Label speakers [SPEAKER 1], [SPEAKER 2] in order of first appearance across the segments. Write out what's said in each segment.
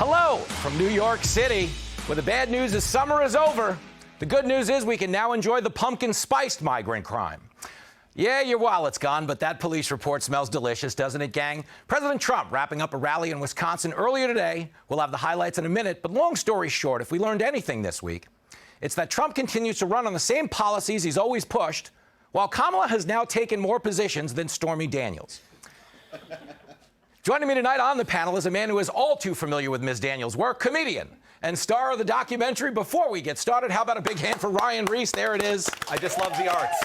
[SPEAKER 1] Hello from New York City, where the bad news is summer is over. The good news is we can now enjoy the pumpkin-spiced migrant crime. Yeah, your wallet's gone, but that police report smells delicious, doesn't it, gang? President Trump wrapping up a rally in Wisconsin earlier today. We'll have the highlights in a minute, but long story short, if we learned anything this week, it's that Trump continues to run on the same policies he's always pushed, while Kamala has now taken more positions than Stormy Daniels. Joining me tonight on the panel is a man who is all too familiar with Ms. Daniels' work, comedian and star of the documentary. Before we get started, how about a big hand for Ryan Reese? There it is.
[SPEAKER 2] I just love the arts.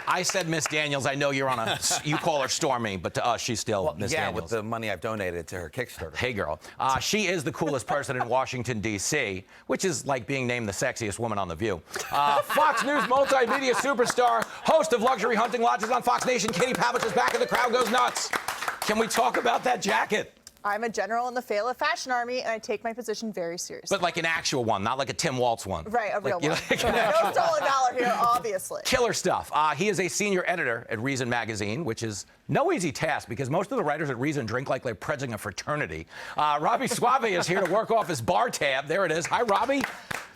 [SPEAKER 1] I said Miss Daniels. I know you're on a, you call her Stormy, but to us, she's still Miss Daniels.
[SPEAKER 2] Yeah, with the money I've donated to her Kickstarter.
[SPEAKER 1] Hey, girl. She is the coolest person in Washington, D.C., which is like being named the sexiest woman on The View. Fox News multimedia superstar, host of Luxury Hunting Lodges on Fox Nation, Katie Pavlich is back and the crowd goes nuts. Can we talk about that jacket?
[SPEAKER 3] I'm a general in the Failla Fashion Army, and I take my position very seriously.
[SPEAKER 1] But like an actual one, not like a Tim Waltz one.
[SPEAKER 3] Right, a real one.
[SPEAKER 1] No
[SPEAKER 3] stolen dollar here, obviously.
[SPEAKER 1] Killer stuff. He is a senior editor at Reason Magazine, which is no easy task because most of the writers at Reason drink like they're pledging a fraternity. Robbie Suave is here to work off his bar tab. There it is. Hi, Robbie.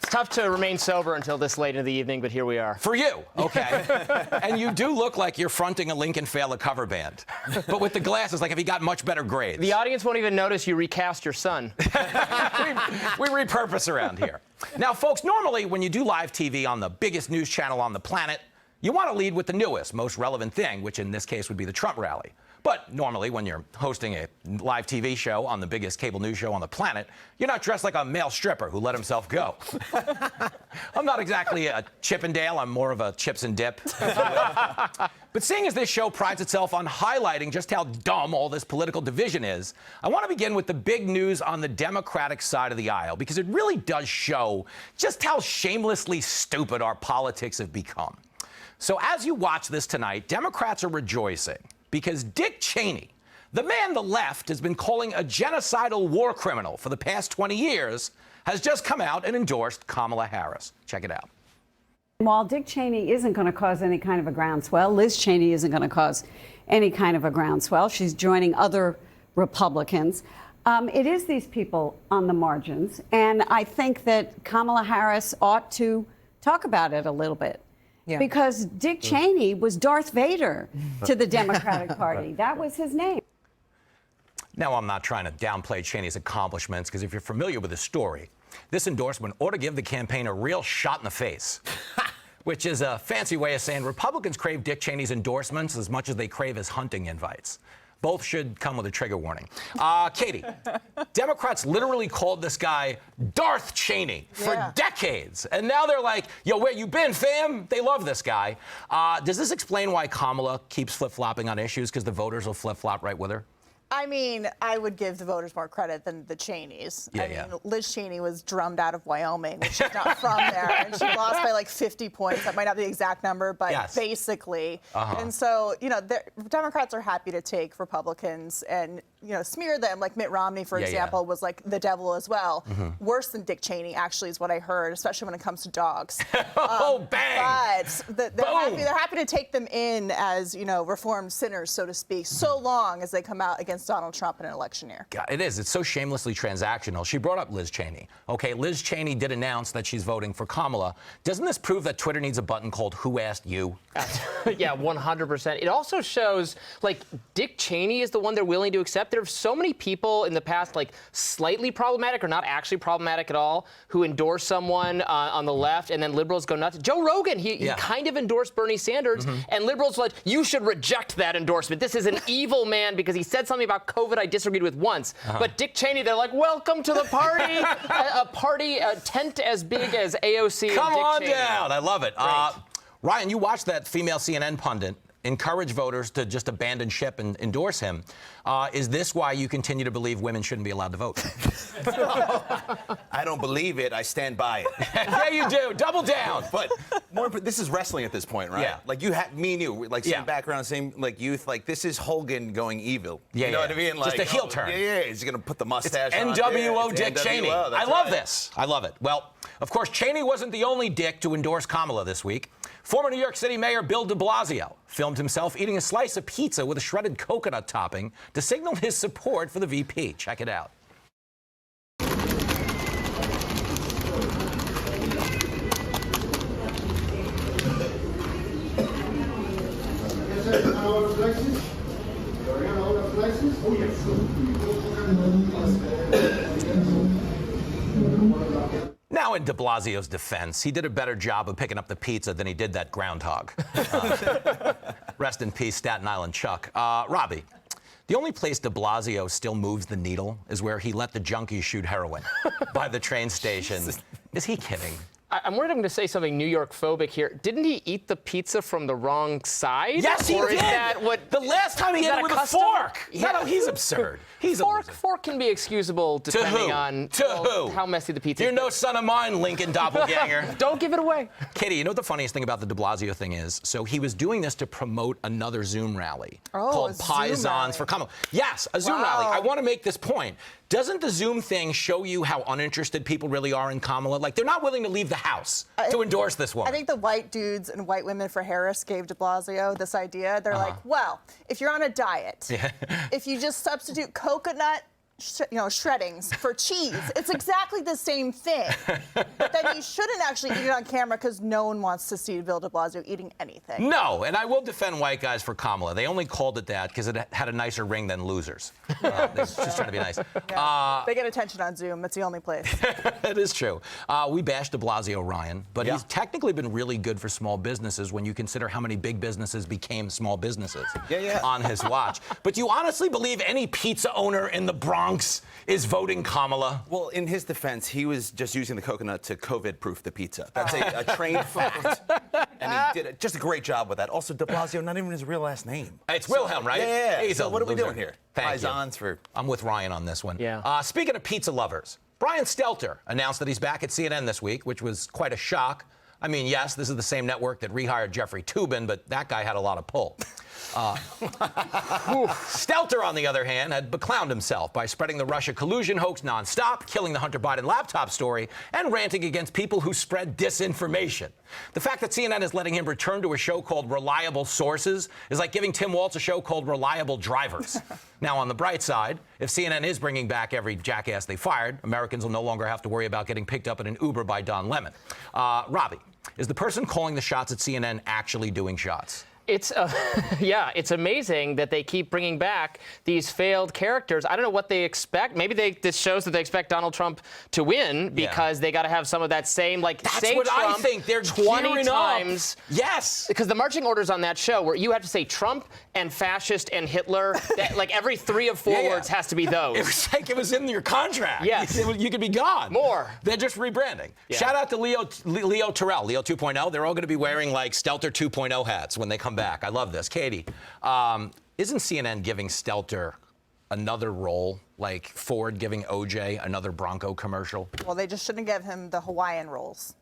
[SPEAKER 4] It's tough to remain sober until this late in the evening, but here we are.
[SPEAKER 1] For you, okay. And you do look like you're fronting a Lincoln Failla cover band, but with the glasses, like if he got much better grades.
[SPEAKER 4] The audience won't even notice you recast your son.
[SPEAKER 1] we repurpose around here. Now, folks, normally when you do live TV on the biggest news channel on the planet, you want to lead with the newest, most relevant thing, which in this case would be the Trump rally. But normally, when you're hosting a live TV show on the biggest cable news show on the planet, you're not dressed like a male stripper who let himself go. I'm not exactly a Chippendale. I'm more of a chips and dip. But seeing as this show prides itself on highlighting just how dumb all this political division is, I want to begin with the big news on the Democratic side of the aisle, because it really does show just how shamelessly stupid our politics have become. So as you watch this tonight, Democrats are rejoicing because Dick Cheney, the man the left has been calling a genocidal war criminal for the past 20 years, has just come out and endorsed Kamala Harris. Check it out.
[SPEAKER 5] While Dick Cheney isn't going to cause any kind of a groundswell, Liz Cheney isn't going to cause any kind of a groundswell. She's joining other Republicans. It is these people on the margins, and I think that Kamala Harris ought to talk about it a little bit. Yeah. Because Dick Cheney was Darth Vader to the Democratic Party. That was his name.
[SPEAKER 1] Now, I'm not trying to downplay Cheney's accomplishments, because if you're familiar with the story, this endorsement ought to give the campaign a real shot in the face, which is a fancy way of saying Republicans crave Dick Cheney's endorsements as much as they crave his hunting invites. Both should come with a trigger warning. Katie, Democrats literally called this guy Darth Cheney for decades. And now they're like, yo, where you been, fam? They love this guy. Does this explain why Kamala keeps flip-flopping on issues? Because the voters will flip-flop right with her?
[SPEAKER 3] I mean, I would give the voters more credit than the Cheneys. I mean, Liz Cheney was drummed out – Wyoming, which she's not from there, and she lost by like 50 points. That might not be the exact number, but basically. And so, you know, Democrats are happy to take Republicans and, you know, smear them. Like Mitt Romney, for example, was like the devil as well. Worse than Dick Cheney, actually, is what I heard, especially when it comes to dogs.
[SPEAKER 1] Bang!
[SPEAKER 3] But they're happy to take them in as, you know, reformed sinners, so to speak, so long as they come out against Donald Trump in an election year.
[SPEAKER 1] God, it is. It's so shamelessly transactional. She brought up Liz Cheney. Okay, Liz Cheney did announce that she's voting for Kamala. Doesn't this prove that Twitter needs a button called Who Asked You?
[SPEAKER 4] Yeah, 100%. It also shows, like, Dick Cheney is the one they're willing to accept. There are so many people in the past, like, slightly problematic or not actually problematic at all, who endorse someone on the left, and then liberals go nuts. Joe Rogan, he kind of endorsed Bernie Sanders, and liberals were like, you should reject that endorsement. This is an evil man because he said something about COVID I disagreed with once. But Dick Cheney, they're like, welcome to the party. a tent as big as AOC.
[SPEAKER 1] Come
[SPEAKER 4] and Dick
[SPEAKER 1] on
[SPEAKER 4] Cheney.
[SPEAKER 1] down. I love it. Ryan, you watched that female CNN pundit encourage voters to just abandon ship and endorse him. Is this why you continue to believe women shouldn't be allowed to vote?
[SPEAKER 2] I don't believe it. I stand by it.
[SPEAKER 1] Yeah, you do. Double down.
[SPEAKER 2] But more, this is wrestling at this point, right?
[SPEAKER 1] Yeah.
[SPEAKER 2] Like you have me and you, like same background, same like youth. Like this is Hogan going evil.
[SPEAKER 1] Yeah,
[SPEAKER 2] you know what I mean? Like,
[SPEAKER 1] just a heel turn.
[SPEAKER 2] Yeah. He's gonna put the mustache on.
[SPEAKER 1] NWO Dick
[SPEAKER 2] NWO,
[SPEAKER 1] Cheney. I love this. I love it. Well, of course, Cheney wasn't the only dick to endorse Kamala this week. Former New York City Mayor Bill de Blasio filmed himself eating a slice of pizza with a shredded coconut topping to signal his support for the VP. Check it out. Now, in de Blasio's defense, he did a better job of picking up the pizza than he did that groundhog. Rest in peace, Staten Island Chuck. Robbie, the only place de Blasio still moves the needle is where he let the junkies shoot heroin by the train station. Is he kidding?
[SPEAKER 4] I'm worried I'm going to say something New York phobic here. Didn't he eat the pizza from the wrong side?
[SPEAKER 1] Yes, he
[SPEAKER 4] or
[SPEAKER 1] did.
[SPEAKER 4] Is that what,
[SPEAKER 1] the last time he ate it with a fork. Yeah. No, he's absurd. He's
[SPEAKER 4] fork can be excusable depending on how messy the pizza is.
[SPEAKER 1] You're no son of mine, Lincoln doppelganger.
[SPEAKER 4] Don't give it away.
[SPEAKER 1] Katie, you know what the funniest thing about the de Blasio thing is? So he was doing this to promote another Zoom rally called Paisans for Kamala. Yes, a Zoom rally. I want to make this point. Doesn't the Zoom thing show you how uninterested people really are in Kamala? Like, they're not willing to leave the house to endorse this woman.
[SPEAKER 3] I think the white dudes and white women for Harris gave de Blasio this idea. They're like, well, if you're on a diet, if you just substitute coconut shreddings for cheese, it's exactly the same thing. But then you shouldn't actually eat it on camera because no one wants to see Bill de Blasio eating anything.
[SPEAKER 1] No, and I will defend white guys for Kamala. They only called it that because it had a nicer ring than losers. They're just trying to be nice.
[SPEAKER 3] Yeah, they get attention on Zoom. It's the only place.
[SPEAKER 1] It is true. We bashed de Blasio, Ryan, but he's technically been really good for small businesses when you consider how many big businesses became small businesses on his watch. But do you honestly believe any pizza owner in the Bronx is voting Kamala?
[SPEAKER 2] Well, in his defense, he was just using the coconut to COVID-proof the pizza. That's a trained fact. And he did just a great job with that. Also, de Blasio, not even his real last name.
[SPEAKER 1] It's Wilhelm, right?
[SPEAKER 2] Yeah.
[SPEAKER 1] So
[SPEAKER 2] what are we doing here?
[SPEAKER 1] Paisans for... I'm with Ryan on this one. Yeah. Speaking of pizza lovers, Brian Stelter announced that he's back at CNN this week, which was quite a shock. I mean, yes, this is the same network that rehired Jeffrey Toobin, but that guy had a lot of pull. Stelter, on the other hand, had beclowned himself by spreading the Russia collusion hoax nonstop, killing the Hunter Biden laptop story, and ranting against people who spread disinformation. The fact that CNN is letting him return to a show called Reliable Sources is like giving Tim Waltz a show called Reliable Drivers. Now, on the bright side, if CNN is bringing back every jackass they fired, Americans will no longer have to worry about getting picked up in an Uber by Don Lemon. Robbie, is the person calling the shots at CNN actually doing shots?
[SPEAKER 4] It's it's amazing that they keep bringing back these failed characters. I don't know what they expect. Maybe this shows that they expect Donald Trump to win because they got to have some of that same
[SPEAKER 1] That's
[SPEAKER 4] say
[SPEAKER 1] what
[SPEAKER 4] Trump
[SPEAKER 1] I think. They're
[SPEAKER 4] 20 times.
[SPEAKER 1] Up. Yes.
[SPEAKER 4] Because the marching orders on that show where you have to say Trump and fascist and Hitler, that, like every 3 of 4 words has to be those.
[SPEAKER 1] It was like it was in your contract.
[SPEAKER 4] Yes.
[SPEAKER 1] You could be gone.
[SPEAKER 4] More.
[SPEAKER 1] They're just rebranding. Yeah. Shout out to Leo Terrell, Leo 2.0. They're all going to be wearing like Stelter 2.0 hats when they come back. I love this. Katie, isn't CNN giving Stelter another role, like Ford giving OJ another Bronco commercial?
[SPEAKER 3] Well, they just shouldn't give him the Hawaiian rolls.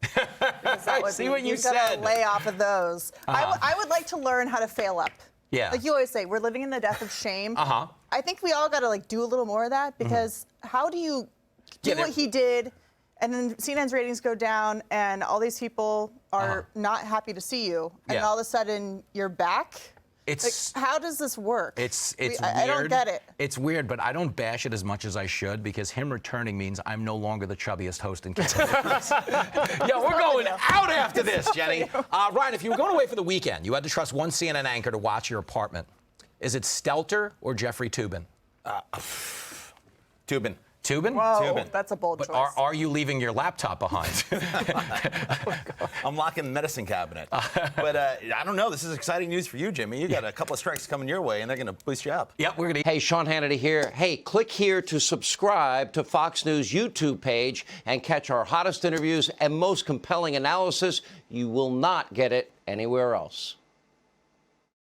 [SPEAKER 1] I see what you said.
[SPEAKER 3] You've got to lay off of those. I would like to learn how to fail up.
[SPEAKER 1] Yeah.
[SPEAKER 3] Like you always say, we're living in the death of shame. I think we all got to do a little more of that because how do you do what he did and then CNN's ratings go down and all these people are not happy to see you and all of a sudden you're back? It's how does this work?
[SPEAKER 1] It's weird.
[SPEAKER 3] I don't get it.
[SPEAKER 1] It's weird, but I don't bash it as much as I should because him returning means I'm no longer the chubbiest host in California. Yo, we're going out after this, Jenny. Ryan, if you were going away for the weekend, you had to trust one CNN anchor to watch your apartment. Is it Stelter or Jeffrey Toobin?
[SPEAKER 2] Toobin.
[SPEAKER 1] Toobin?
[SPEAKER 3] Whoa,
[SPEAKER 2] Toobin.
[SPEAKER 3] that's a bold choice.
[SPEAKER 1] But are you leaving your laptop behind?
[SPEAKER 2] I'm locking the medicine cabinet. But I don't know. This is exciting news for you, Jimmy. You got a couple of strikes coming your way, and they're going to boost you up.
[SPEAKER 1] Yep, we're going to.
[SPEAKER 6] Hey, Sean Hannity here. Hey, click here to subscribe to Fox News YouTube page and catch our hottest interviews and most compelling analysis. You will not get it anywhere else.